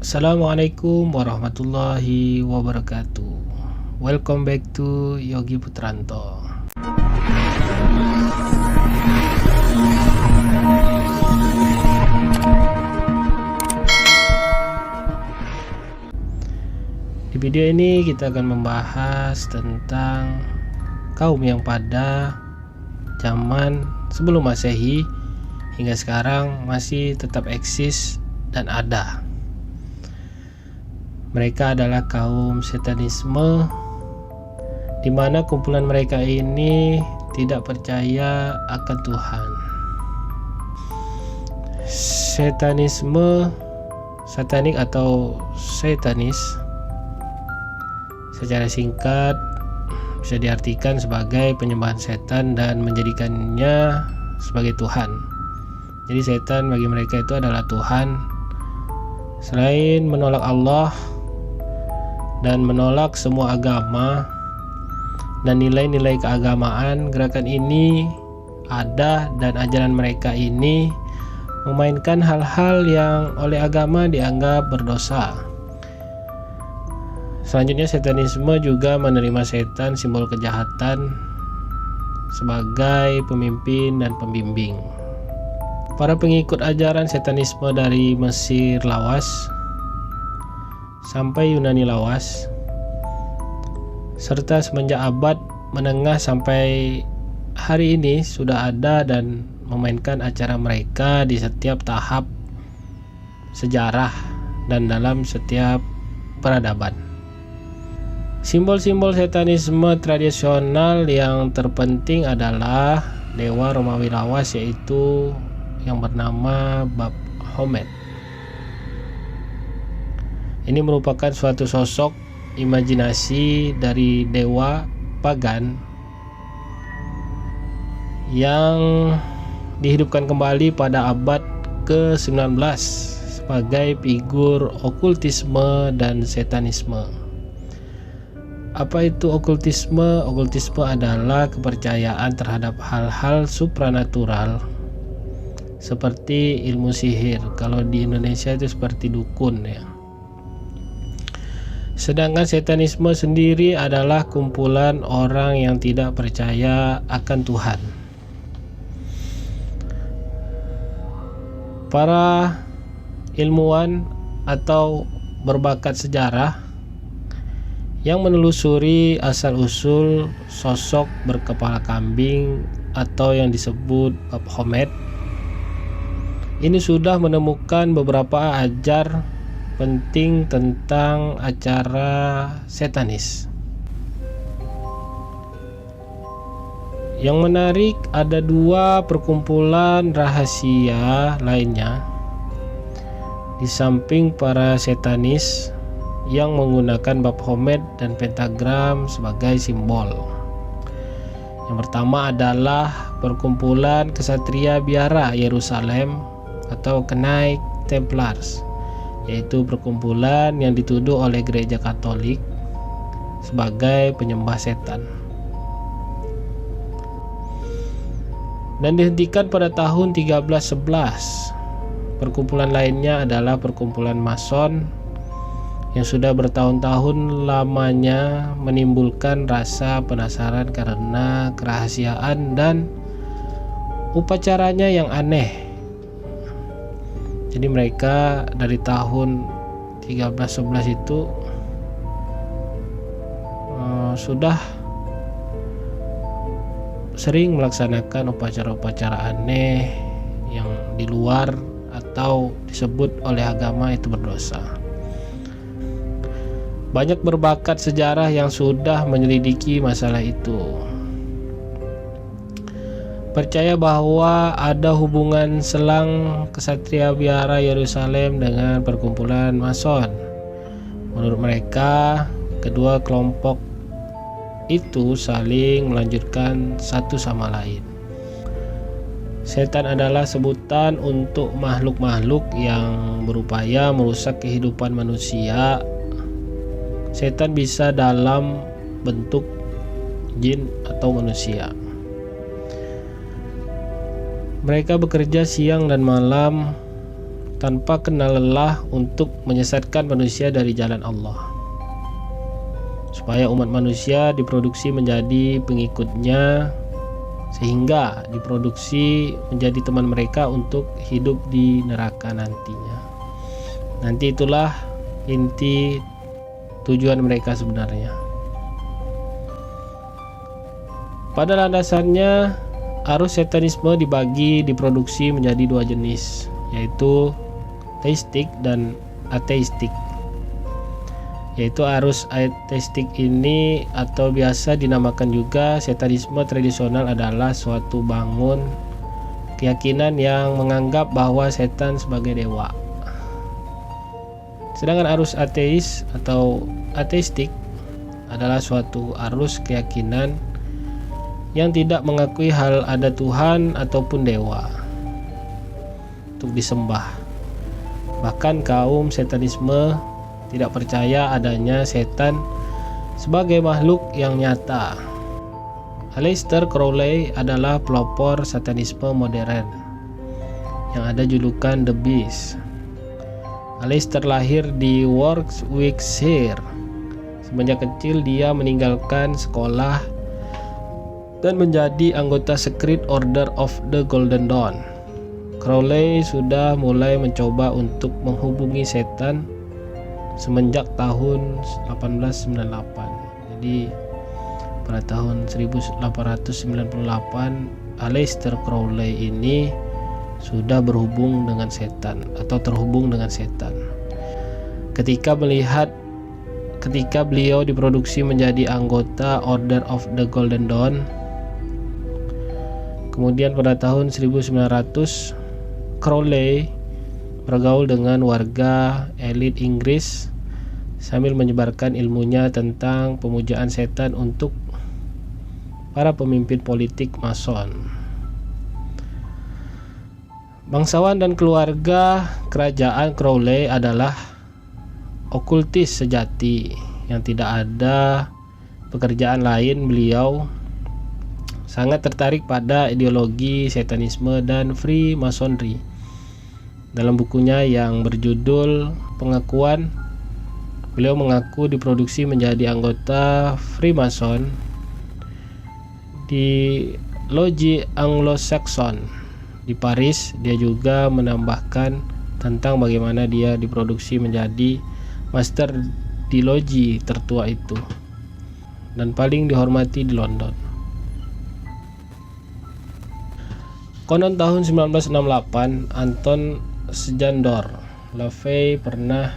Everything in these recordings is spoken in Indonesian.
Assalamualaikum warahmatullahi wabarakatuh. Welcome back to Yogi Putranto. Di video ini kita akan membahas tentang kaum yang pada zaman sebelum Masehi hingga sekarang masih tetap eksis dan ada. Mereka adalah kaum Satanisme, di mana kumpulan mereka ini tidak percaya akan Tuhan. Satanik atau Satanis secara singkat bisa diartikan sebagai penyembahan setan dan menjadikannya sebagai Tuhan. Jadi setan bagi mereka itu adalah Tuhan. Selain menolak Allah dan menolak semua agama dan nilai-nilai keagamaan, gerakan ini ada dan ajaran mereka ini memainkan hal-hal yang oleh agama dianggap berdosa. Selanjutnya, Satanisme juga menerima setan, simbol kejahatan, sebagai pemimpin dan pembimbing. Para pengikut ajaran Satanisme dari Mesir lawas sampai Yunani lawas, serta semenjak abad menengah sampai hari ini sudah ada dan memainkan acara mereka di setiap tahap sejarah dan dalam setiap peradaban. Simbol-simbol Satanisme tradisional yang terpenting adalah dewa Romawi lawas, yaitu yang bernama Baphomet. Ini merupakan suatu sosok imajinasi dari dewa pagan yang dihidupkan kembali pada abad ke-19 sebagai figur okultisme dan satanisme. Apa itu okultisme? Okultisme adalah kepercayaan terhadap hal-hal supranatural seperti ilmu sihir. Kalau di Indonesia itu seperti dukun ya. Sedangkan Satanisme sendiri adalah kumpulan orang yang tidak percaya akan Tuhan. Para ilmuwan atau berbakat sejarah yang menelusuri asal-usul sosok berkepala kambing atau yang disebut Baphomet ini sudah menemukan beberapa ajar penting tentang acara satanis. Yang menarik, ada dua perkumpulan rahasia lainnya di samping para satanis yang menggunakan Baphomet dan pentagram sebagai simbol. Yang pertama adalah perkumpulan kesatria biara Yerusalem atau Knights Templars, yaitu perkumpulan yang dituduh oleh gereja Katolik sebagai penyembah setan dan dihentikan pada tahun 1311. Perkumpulan lainnya adalah perkumpulan Mason yang sudah bertahun-tahun lamanya menimbulkan rasa penasaran karena kerahasiaan dan upacaranya yang aneh. Jadi mereka dari tahun 1311 itu sudah sering melaksanakan upacara-upacara aneh yang di luar atau disebut oleh agama itu berdosa. Banyak berbakat sejarah yang sudah menyelidiki masalah itu, percaya bahwa ada hubungan selang kesatria biara Yerusalem dengan perkumpulan Mason. Menurut mereka, kedua kelompok itu saling melanjutkan satu sama lain. Setan adalah sebutan untuk makhluk-makhluk yang berupaya merusak kehidupan manusia. Setan bisa dalam bentuk jin atau manusia. Mereka bekerja siang dan malam tanpa kenal lelah untuk menyesatkan manusia dari jalan Allah, supaya umat manusia diproduksi menjadi pengikutnya, sehingga diproduksi menjadi teman mereka untuk hidup di neraka nantinya. Nanti itulah inti tujuan mereka sebenarnya. Pada landasannya, arus setanisme diproduksi menjadi dua jenis, yaitu teistik dan ateistik. Yaitu arus ateistik ini atau biasa dinamakan juga satanisme tradisional adalah suatu bangun keyakinan yang menganggap bahwa setan sebagai dewa. Sedangkan arus ateis atau ateistik adalah suatu arus keyakinan yang tidak mengakui hal ada Tuhan ataupun dewa untuk disembah. Bahkan kaum satanisme tidak percaya adanya setan sebagai makhluk yang nyata. Aleister Crowley adalah pelopor satanisme modern yang ada julukan The Beast. Aleister lahir di Warwickshire. Semenjak kecil dia meninggalkan sekolah dan menjadi anggota Secret Order of the Golden Dawn. Crowley sudah mulai mencoba untuk menghubungi setan semenjak tahun 1898. Jadi pada tahun 1898 Aleister Crowley ini sudah berhubung dengan setan atau terhubung dengan setan. Ketika beliau diproduksi menjadi anggota Order of the Golden Dawn, kemudian pada tahun 1900 Crowley bergaul dengan warga elit Inggris sambil menyebarkan ilmunya tentang pemujaan setan untuk para pemimpin politik Mason. Bangsawan dan keluarga kerajaan Crowley adalah okultis sejati yang tidak ada pekerjaan lain. Beliau sangat tertarik pada ideologi satanisme dan Freemasonry. Dalam bukunya yang berjudul Pengakuan, beliau mengaku diproduksi menjadi anggota Freemason di Loge Anglo-Saxon di Paris. Dia juga menambahkan tentang bagaimana dia diproduksi menjadi master di loji tertua itu dan paling dihormati di London. Konon tahun 1968 Anton Szandor LaVey pernah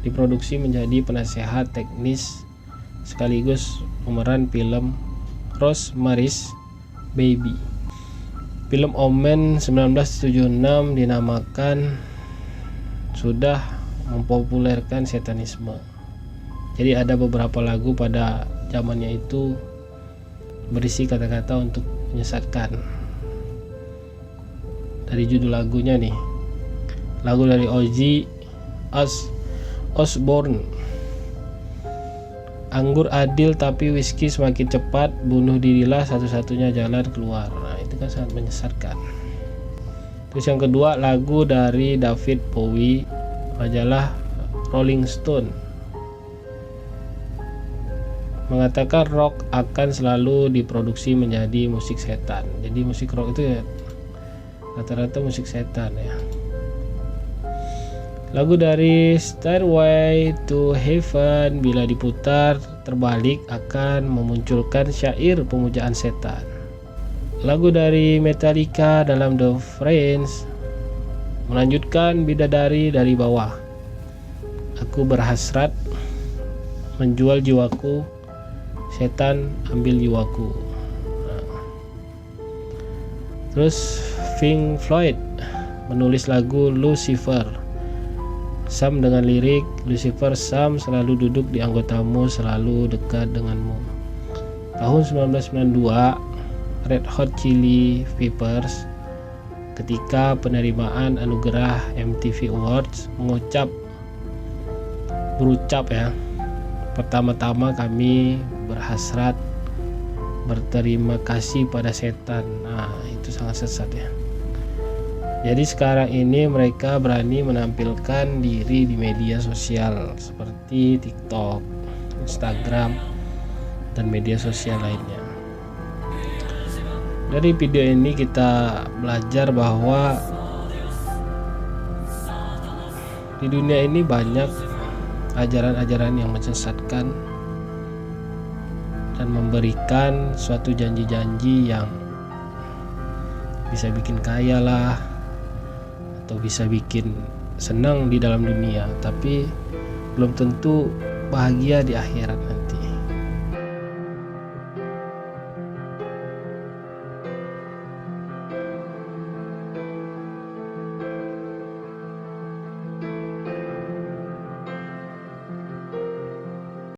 diproduksi menjadi penasehat teknis sekaligus pemeran film Rosemary's Baby. Film Omen 1976 dinamakan sudah mempopulerkan satanisme. Jadi ada beberapa lagu pada zamannya itu berisi kata-kata untuk menyesatkan. Dari judul lagunya nih, lagu dari Ozzy Osbourne, anggur adil tapi whisky semakin cepat, bunuh dirilah satu-satunya jalan keluar. Nah, itu kan sangat menyesatkan. Terus yang kedua, lagu dari David Bowie, majalah Rolling Stone mengatakan rock akan selalu diproduksi menjadi musik setan. Jadi musik rock itu ya rata-rata musik setan ya. Lagu dari Stairway to Heaven bila diputar terbalik akan memunculkan syair pemujaan setan. Lagu dari Metallica dalam The Friends melanjutkan bidadari dari bawah. Aku berhasrat menjual jiwaku, setan ambil jiwaku. Terus Pink Floyd menulis lagu Lucifer. Sam dengan lirik, Lucifer, Sam selalu duduk di anggotamu, selalu dekat denganmu. Tahun 1992 Red Hot Chili Peppers ketika penerimaan anugerah MTV Awards berucap ya, pertama-tama kami berhasrat berterima kasih pada setan. Nah, itu sangat sesat ya. Jadi sekarang ini mereka berani menampilkan diri di media sosial seperti TikTok, Instagram, dan media sosial lainnya. Dari video ini kita belajar bahwa di dunia ini banyak ajaran-ajaran yang menyesatkan dan memberikan suatu janji-janji yang bisa bikin kaya lah, atau bisa bikin senang di dalam dunia, tapi belum tentu bahagia di akhirat.